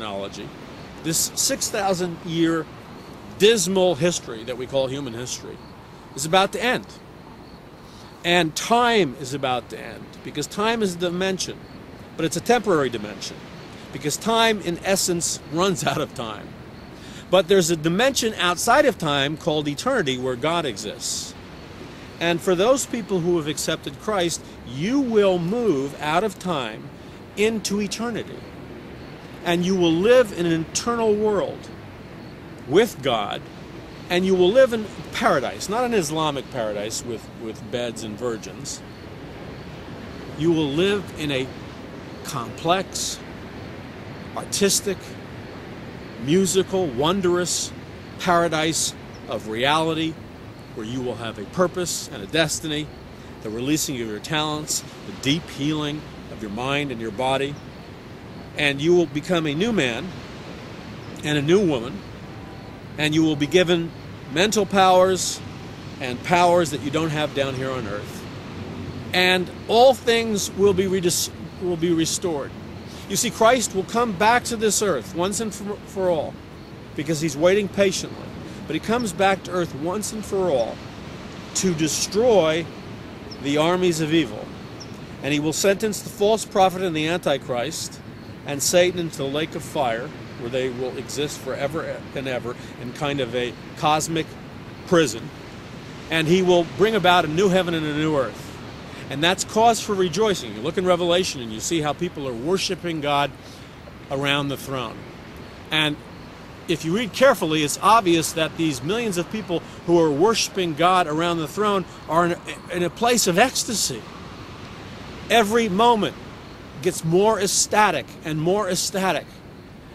chronology, this 6,000-year dismal history that we call human history is about to end. And time is about to end, because time is a dimension, but it's a temporary dimension, because time, in essence, runs out of time. But there's a dimension outside of time called eternity where God exists. And for those people who have accepted Christ, you will move out of time into eternity. And you will live in an eternal world with God, and you will live in paradise, not an Islamic paradise with beds and virgins. You will live in a complex, artistic, musical, wondrous paradise of reality, where you will have a purpose and a destiny, the releasing of your talents, the deep healing of your mind and your body, and you will become a new man and a new woman, and you will be given mental powers and powers that you don't have down here on earth, and all things will be restored. You see, Christ will come back to this earth once and for all, because he's waiting patiently. But he comes back to earth once and for all to destroy the armies of evil. And he will sentence the false prophet and the Antichrist and Satan into the lake of fire, where they will exist forever and ever in kind of a cosmic prison. And he will bring about a new heaven and a new earth. And that's cause for rejoicing. You look in Revelation and you see how people are worshiping God around the throne. And if you read carefully, it's obvious that these millions of people who are worshiping God around the throne are in a place of ecstasy. Every moment gets more ecstatic and more ecstatic.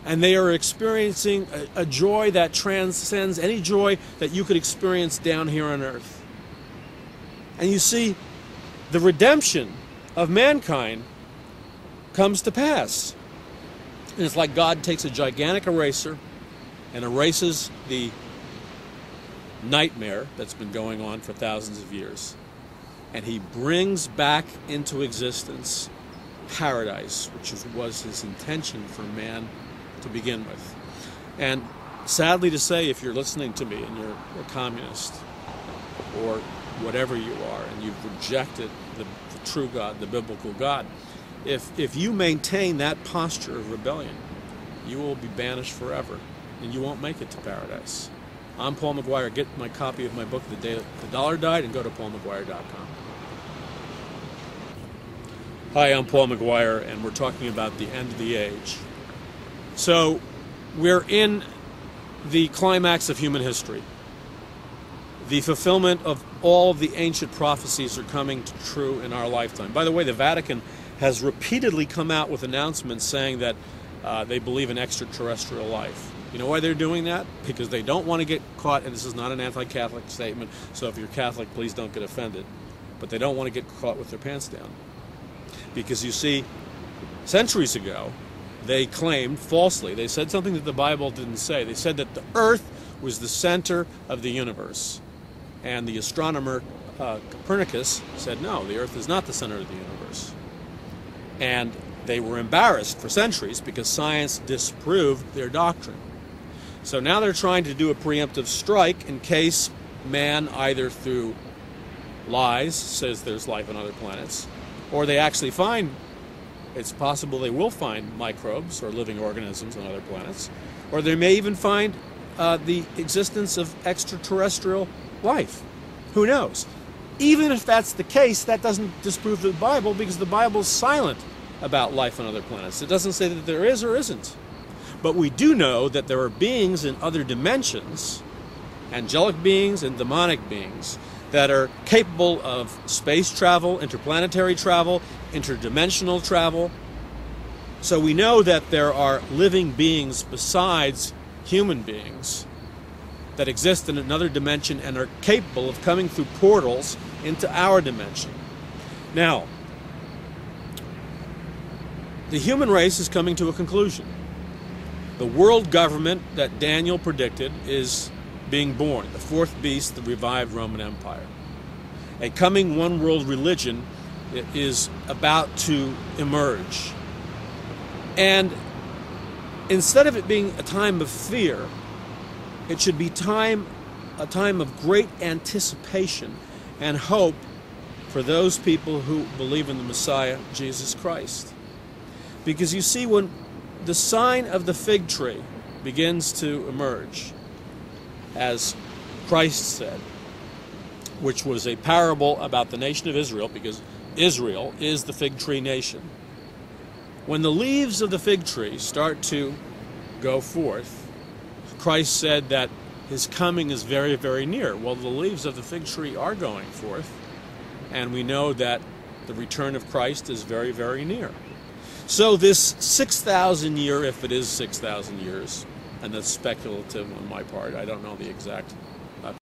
And they are experiencing a joy that transcends any joy that you could experience down here on earth. And you see, the redemption of mankind comes to pass. And it's like God takes a gigantic eraser and erases the nightmare that's been going on for thousands of years. And he brings back into existence paradise, which was his intention for man to begin with. And sadly to say, if you're listening to me and you're a communist or whatever you are, and you've rejected the true God, the biblical God, if you maintain that posture of rebellion, you will be banished forever, and you won't make it to paradise. I'm Paul McGuire. Get my copy of my book, The Day the Dollar Died, and go to paulmcguire.com. Hi, I'm Paul McGuire, and we're talking about the end of the age. So, we're in the climax of human history. The fulfillment of all the ancient prophecies are coming true in our lifetime. By the way, the Vatican has repeatedly come out with announcements saying that they believe in extraterrestrial life. You know why they're doing that? Because they don't want to get caught, and this is not an anti-Catholic statement, so if you're Catholic, please don't get offended. But they don't want to get caught with their pants down. Because you see, centuries ago, they claimed falsely, they said something that the Bible didn't say. They said that the earth was the center of the universe. And the astronomer Copernicus said, no, the earth is not the center of the universe. And they were embarrassed for centuries because science disproved their doctrine. So now they're trying to do a preemptive strike in case man, either through lies, says there's life on other planets, or they actually find, it's possible they will find microbes or living organisms on other planets, or they may even find the existence of extraterrestrial life. Who knows? Even if that's the case, that doesn't disprove the Bible, because the Bible is silent about life on other planets. It doesn't say that there is or isn't. But we do know that there are beings in other dimensions, angelic beings and demonic beings, that are capable of space travel, interplanetary travel, interdimensional travel. So we know that there are living beings besides human beings that exist in another dimension and are capable of coming through portals into our dimension. Now, the human race is coming to a conclusion. The world government that Daniel predicted is being born, the fourth beast, the revived Roman Empire. A coming one world religion is about to emerge. And instead of it being a time of fear, it should be a time of great anticipation and hope for those people who believe in the Messiah, Jesus Christ. Because you see, when the sign of the fig tree begins to emerge, as Christ said, which was a parable about the nation of Israel, because Israel is the fig tree nation. When the leaves of the fig tree start to go forth, Christ said that his coming is very, very near. Well, the leaves of the fig tree are going forth, and we know that the return of Christ is very, very near. So this 6,000 year, if it is 6,000 years, and that's speculative on my part, I don't know the exact